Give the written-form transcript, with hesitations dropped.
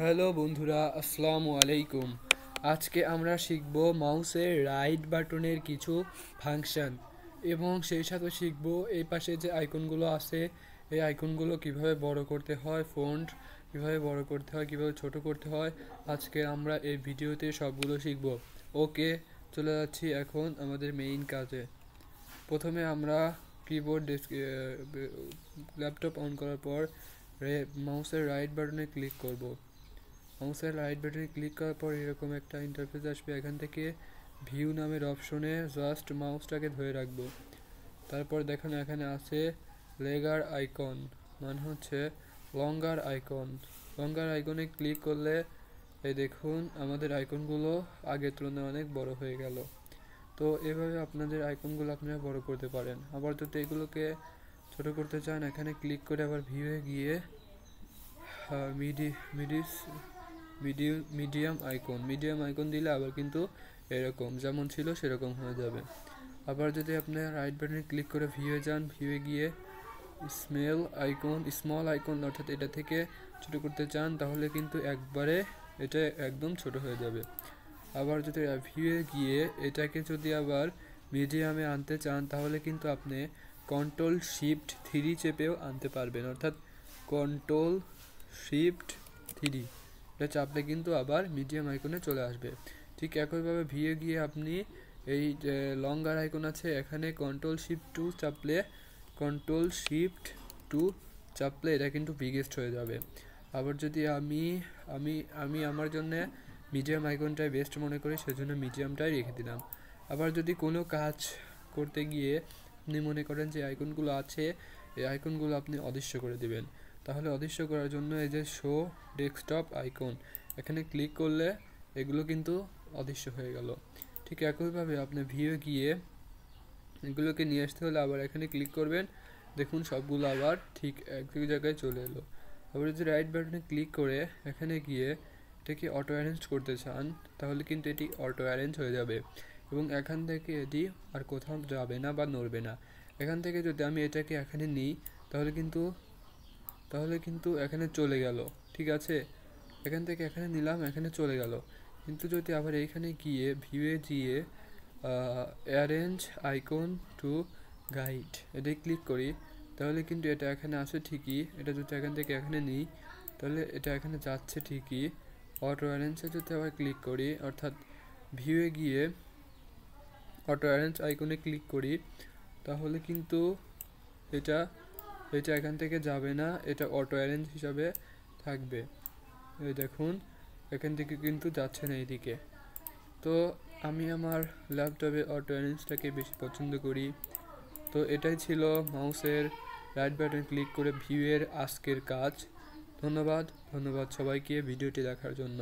Hello বন্ধুরা, আসসালামু আলাইকুম। আজকে আমরা শিখব মাউসের রাইট বাটনের কিছু ফাংশন এবং সেই সাথে শিখব এই পাশে যে আইকনগুলো আছে এই আইকনগুলো কিভাবে বড় করতে হয়, ফন্ট কিভাবে বড় করতে হয়, কিভাবে ছোট করতে হয়। আজকে আমরা এই ভিডিওতে সবগুলো শিখব। ওকে, চলে যাচ্ছি এখন আমাদের মেইন কাজে। প্রথমে আমরা কিবোর্ড ল্যাপটপ অন করার পর মাউসের রাইট বাটনে ক্লিক করব। মাউসের রাইট বাটনে ক্লিক করার পর এরকম একটা ইন্টারফেস আসবে। এখান থেকে ভিউ নামের অপশনে জাস্ট মাউসটাকে ধরে রাখবো। তারপর দেখুন এখানে আছে লেগার আইকন, মানে হচ্ছে লঙ্গার আইকন। লঙ্গার আইকনে ক্লিক করলে এই দেখুন আমাদের আইকনগুলো আগের তুলনায় অনেক বড় হয়ে গেল। তো এভাবে আপনাদের আইকনগুলো আপনারা বড় করতে পারেন। আবার যদি এগুলোকে ছোট করতে চান এখানে ক্লিক করে আবার ভিউয়ে গিয়ে মিডিয়াম আইকন দিলে আবার কিন্তু এরকম যেমন ছিল সেরকম হয়ে যাবে। আবার যদি আপনি রাইট বাটনে ক্লিক করে ভিউয়ে যান, ভিউয়ে গিয়ে স্মল আইকন অর্থাৎ এটা থেকে ছোট করতে চান তাহলে কিন্তু একবারে এটা একদম ছোট হয়ে যাবে। আবার যদি ভিউয়ে গিয়ে এটাকে যদি আবার মিডিয়ামে আনতে চান তাহলে কিন্তু আপনি Ctrl+Shift+3 চেপেও আনতে পারবেন, অর্থাৎ Ctrl+Shift+3 এটা চাপলে কিন্তু আবার মিডিয়াম আইকনে চলে আসবে। ঠিক একইভাবে ভিউয়ে গিয়ে আপনি এই লঙ্গার আইকন আছে এখানে Ctrl+Shift+2 চাপলে এটা কিন্তু বিগেস্ট হয়ে যাবে। আবার যদি আমি আমি আমি আমার জন্য মিডিয়াম আইকনটাই বেস্ট মনে করি, সেজন্য মিডিয়ামটাই রেখে দিলাম। আবার যদি কোনো কাজ করতে গিয়ে আপনি মনে করেন যে আইকনগুলো আছে এই আইকনগুলো আপনি অদৃশ্য করে দিবেন, তাহলে অদৃশ্য করার জন্য এই যে শো ডেস্কটপ আইকন এখানে ক্লিক করলে এগুলো কিন্তু অদৃশ্য হয়ে গেল। ঠিক একইভাবে আপনি ভিউ গিয়ে এগুলোকে নিয়ে আসতে হলে আবার এখানে ক্লিক করবেন, দেখুন সবগুলো আবার ঠিক এক জায়গায় চলে এলো। আবার যদি রাইট বাটনে ক্লিক করে এখানে গিয়ে এটাকে অটো অ্যারেঞ্জ করতে চান তাহলে কিন্তু এটি অটো অ্যারেঞ্জ হয়ে যাবে এবং এখান থেকে এটি আর কোথাও যাবে না বা নড়বে না। এখান থেকে যদি আমি এটাকে এখানে নিই তাহলে কিন্তু এখানে চলে গেল। ঠিক আছে, এখান থেকে এখানে নিলাম, এখানে চলে গেল। কিন্তু যদি আবার এইখানে গিয়ে ভিউয়ে গিয়ে অ্যারেঞ্জ আইকন টু গাইড এটাই ক্লিক করি তাহলে কিন্তু এটা এখানে আসে ঠিকই। এটা যদি এখান থেকে এখানে নিই তাহলে এটা এখানে যাচ্ছে ঠিকই। অটো অ্যারেঞ্জে যদি আবার ক্লিক করি অর্থাৎ ভিউয়ে গিয়ে অটো অ্যারেঞ্জ আইকনে ক্লিক করি তাহলে কিন্তু এটা এটা এখান থেকে যাবে না, এটা অটো অ্যারেঞ্জ হিসাবে থাকবে। এই দেখুন এখান থেকে কিন্তু যাচ্ছে না এইদিকে। তো আমি আমার ল্যাপটপে অটো অ্যারেঞ্জটাকে বেশি পছন্দ করি। তো এটাই ছিল মাউসের রাইট বাটন ক্লিক করে ভিউয়ের আজকের কাজ। ধন্যবাদ সবাইকে ভিডিওটি দেখার জন্য।